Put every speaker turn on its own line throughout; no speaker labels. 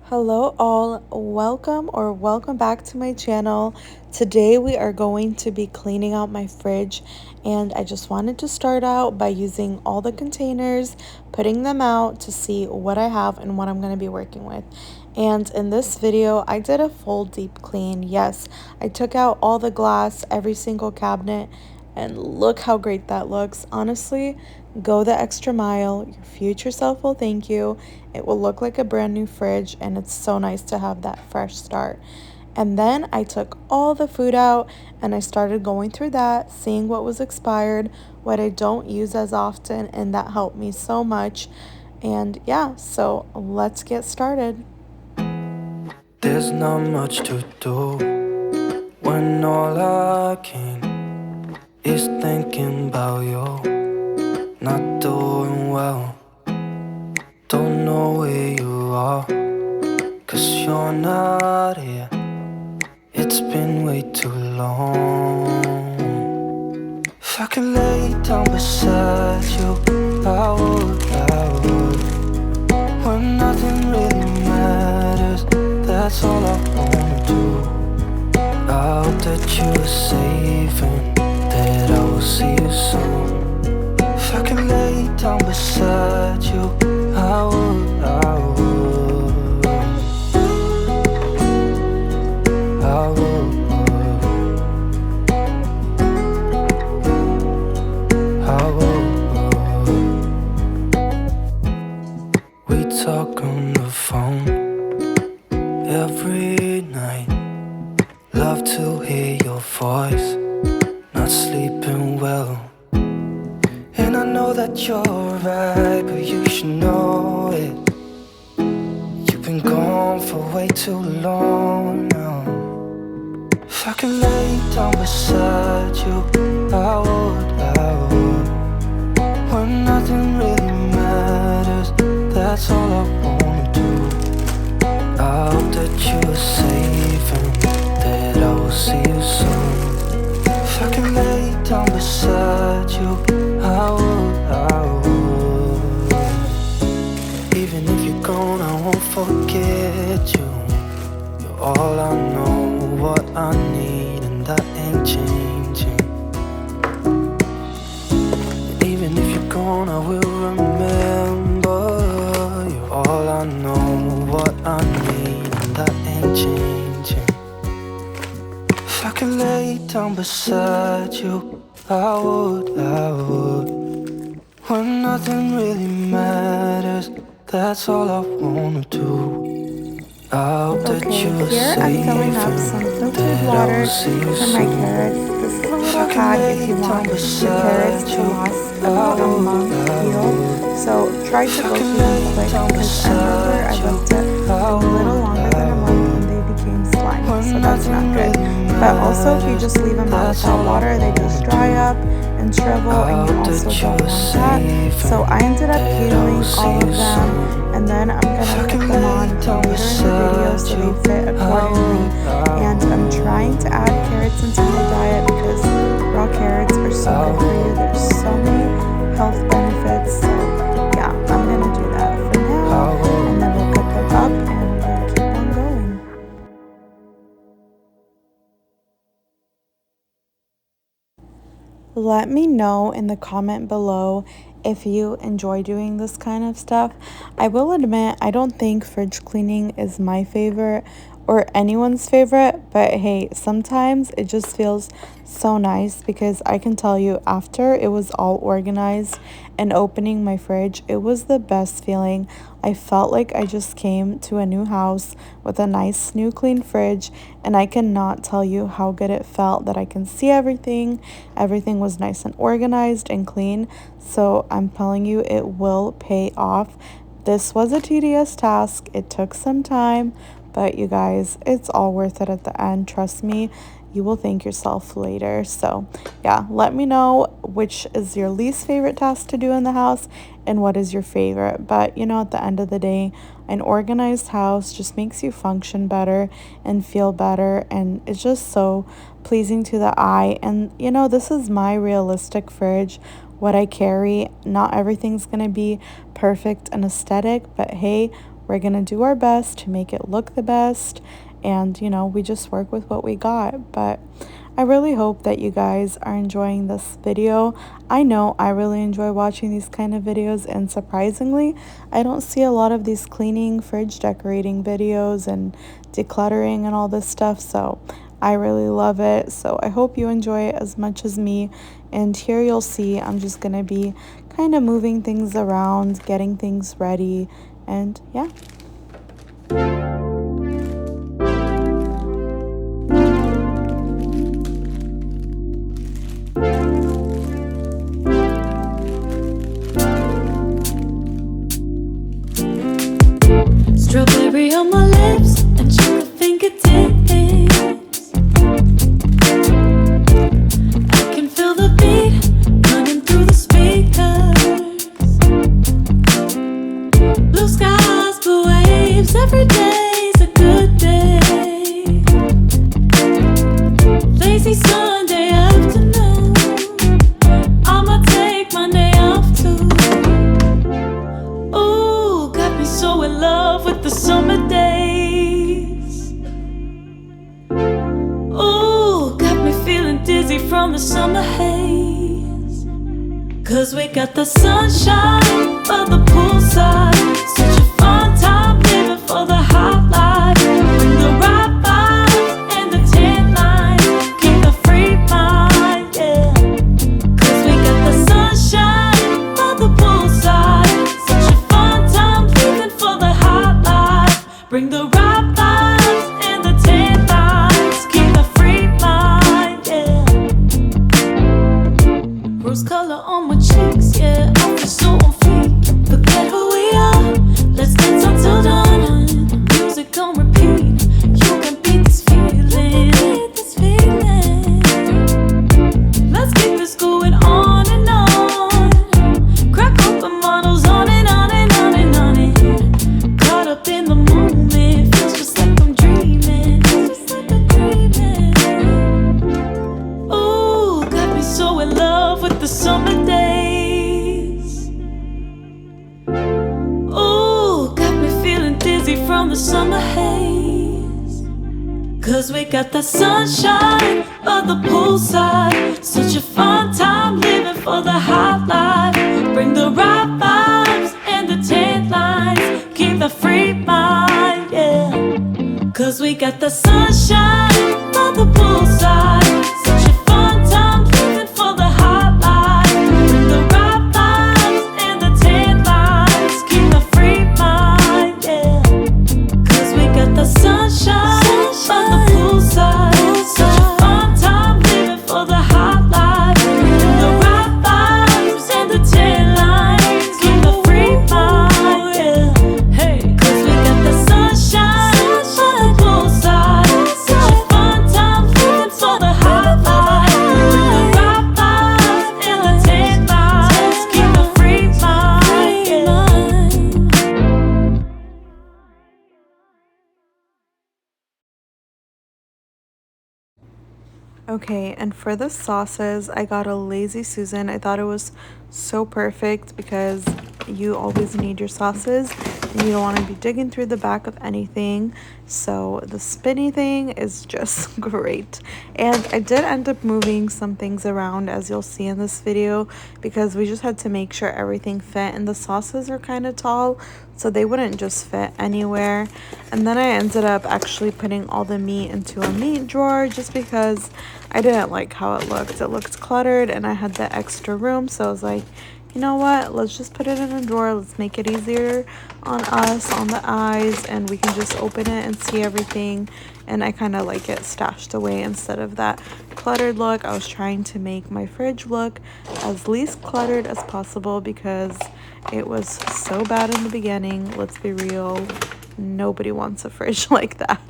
Hello all, welcome back to my channel. Today we are going to be cleaning out my fridge, and I just wanted to start out by using all the containers, putting them out to see what I have and what I'm going to be working with. And in this video I did a full deep clean. Yes, I took out all the glass, every single cabinet, and look how great that looks. Honestly, go the extra mile. Your future self will thank you. It will look like a brand new fridge, and it's so nice to have that fresh start. And then I took all the food out and I started going through that, seeing what was expired, what I don't use as often, and that helped me so much. And yeah, so let's get started.
There's not much to do when all I can is thinking about you. Not doing well, don't know where you are, 'cause you're not here. It's been way too long. If I could lay down beside you, I would. When nothing really matters, that's all I wanna do. I hope that you are safe and that I will see you soon. If I can lay down beside you, I would. We talk on the phone every night. Love to hear your voice. Not sleeping well, and I know that you're right, but you should know it. You've been gone for way too long now. If I could lay down beside you, I would. When nothing really matters, that's all I wanna do. I hope that you are safe and that I will see you soon. If I can lay down beside you, I would. Even if you're gone, I won't forget you. You're all I know, what I need, and that ain't changing. Even if you're gone, I will remember. You're all I know, what I need, and that ain't changing. If I could lay down beside you, I would. When nothing really matters, that's all I wanna do. I hope that you are
Here I'm
safe
filling up some filtered water for my carrots. This is a little hack if you want your carrots to last about a month healed. So try to go through them quick, because I remember I left it a little longer than a month and they became slimy, so that's not good. But also if you just leave them out without water, they just dry up and shrivel, and you also don't want that. So I ended up peeling all of them, and then I'm gonna put them on later in the video so they fit accordingly. And I'm trying to add carrots into my diet because raw carrots are so good for you. There's so many health benefits. So yeah, I'm gonna do that for now, and then we'll cut them up and we'll keep on going. Let me know in the comment below if you enjoy doing this kind of stuff. I will admit, I don't think fridge cleaning is my favorite or anyone's favorite, but hey, sometimes it just feels so nice, because I can tell you, after it was all organized and opening my fridge, it was the best feeling. I felt like I just came to a new house with a nice new clean fridge, and I cannot tell you how good it felt that I can see everything. Everything was nice and organized and clean, so I'm telling you, it will pay off. This was a tedious task. It took some time, but you guys, it's all worth it at the end. Trust me, you will thank yourself later. So yeah, let me know which is your least favorite task to do in the house and what is your favorite. But you know, at the end of the day, an organized house just makes you function better and feel better, and it's just so pleasing to the eye. And you know, this is my realistic fridge, what I carry. Not everything's gonna be perfect and aesthetic, but hey, we're gonna do our best to make it look the best, and we just work with what we got. But I really hope that you guys are enjoying this video. I know I really enjoy watching these kind of videos, and surprisingly, I don't see a lot of these cleaning, fridge decorating videos and decluttering and all this stuff, so I really love it. So I hope you enjoy it as much as me. And here you'll see I'm just gonna be kind of moving things around, getting things ready, and yeah.
Strawberry on my lips and chocolate fingertips. I can feel the beat running through the speakers. Blue skies, blue waves, every day's a good day. Lazy Sunday afternoon, I'ma take Monday off too. Ooh, got me so in love with the summer days. Ooh, got me feeling dizzy from the summer haze. 'Cause we got the sunshine by the poolside. Such a fun time living for the hot life. Bring the right vibes and the tan lines. Keep a free mind, yeah. 'Cause we got the sunshine by the poolside. Such a fun time living for the hot life. Bring the right vibes and the tan lines. Keep a free mind, yeah. Rose color on my cheeks, yeah. I feel so on fleek. Forget who we are. Let's dance until dawn. Music on repeat. You can beat this feeling. Let's keep this going on and on. Crack open bottles on and on and on and on and caught up in the moment. Feels just like I'm dreaming. Just like I'm dreaming. Ooh, got me so in love with the summer days. Ooh, got me feeling dizzy from the summer haze. 'Cause we got the sunshine by the poolside. Such a fun time living for the hot life. Bring the right vibes and the tan lines. Keep the free mind, yeah. 'Cause we got the sunshine by the poolside. Such a fun time living for the hot life. Bring the right vibes and the tan lines. Keep a free mind, yeah. 'Cause we got the sunshine by the poolside. Such a fun time living for the hot life. Bring the right vibes and the tan lines. Keep a free mind, yeah. Hey, 'cause we got the sunshine by the poolside. Such a fun time living for the hot life. Bring the right vibes and the tan lines. Keep a free mind, yeah.
Okay, and for the sauces, I got a Lazy Susan. I thought it was so perfect because you always need your sauces and you don't want to be digging through the back of anything. So the spinny thing is just great. And I did end up moving some things around, as you'll see in this video, because we just had to make sure everything fit, and the sauces are kind of tall, so they wouldn't just fit anywhere. And then I ended up actually putting all the meat into a meat drawer just because I didn't like how it looked. It looked cluttered and I had the extra room, so I was like, you know what, let's just put it in a drawer. Let's make it easier on us, on the eyes, and we can just open it and see everything. And I kind of like it stashed away instead of that cluttered look. I was trying to make my fridge look as least cluttered as possible because it was so bad in the beginning. Let's be real, nobody wants a fridge like that.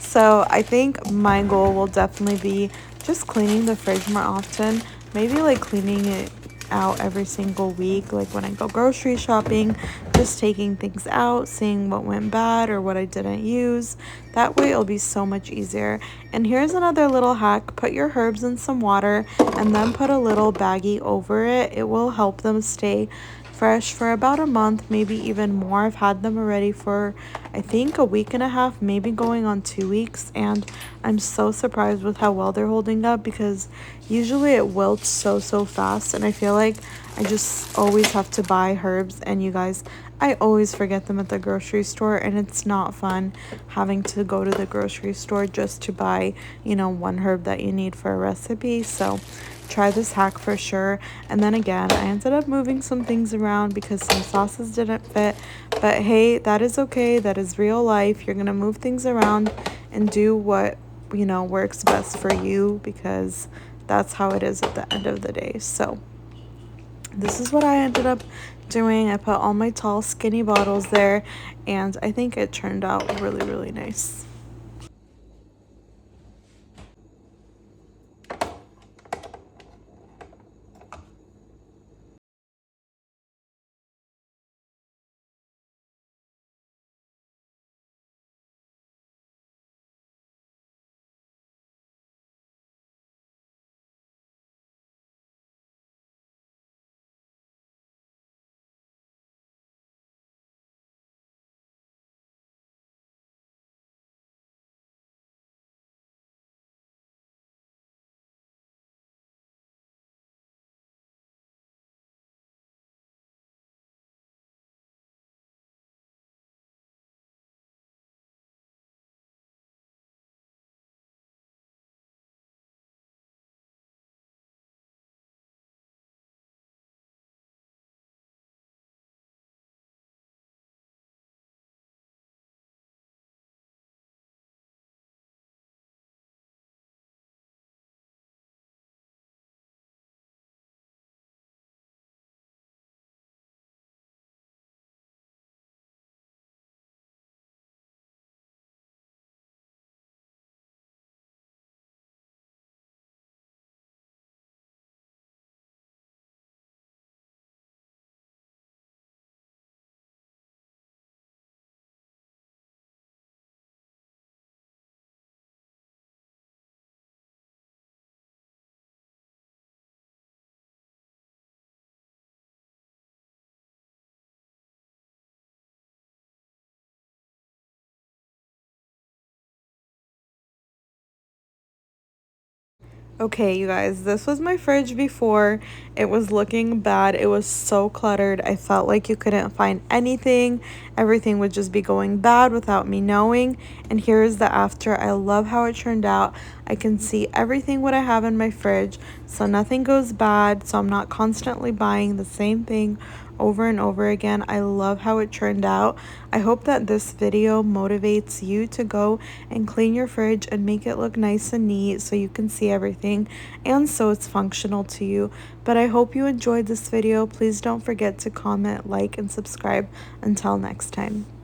So I think my goal will definitely be just cleaning the fridge more often, maybe like cleaning it out every single week, like when I go grocery shopping, just taking things out, seeing what went bad or what I didn't use. That way it'll be so much easier. And here's another little hack: put your herbs in some water and then put a little baggie over it. It will help them stay fresh for about a month, maybe even more. I've had them already for I think a week and a half, maybe going on 2 weeks, and I'm so surprised with how well they're holding up because usually it wilts so fast, and I feel like I just always have to buy herbs, and you guys, I always forget them at the grocery store, and it's not fun having to go to the grocery store just to buy, one herb that you need for a recipe. So try this hack for sure. And then again, I ended up moving some things around because some sauces didn't fit. But hey, that is okay. That is real life. You're going to move things around and do what, works best for you because that's how it is at the end of the day. So this is what I ended up doing. I put all my tall, skinny bottles there, and I think it turned out really nice. Okay, you guys, this was my fridge before. It was looking bad. It was so cluttered. I felt like you couldn't find anything. Everything would just be going bad without me knowing. And here is the after. I love how it turned out. I can see everything what I have in my fridge, so nothing goes bad. So I'm not constantly buying the same thing over and over again. I love how it turned out. I hope that this video motivates you to go and clean your fridge and make it look nice and neat so you can see everything and so it's functional to you. But I hope you enjoyed this video. Please don't forget to comment, like, and subscribe. Until next time.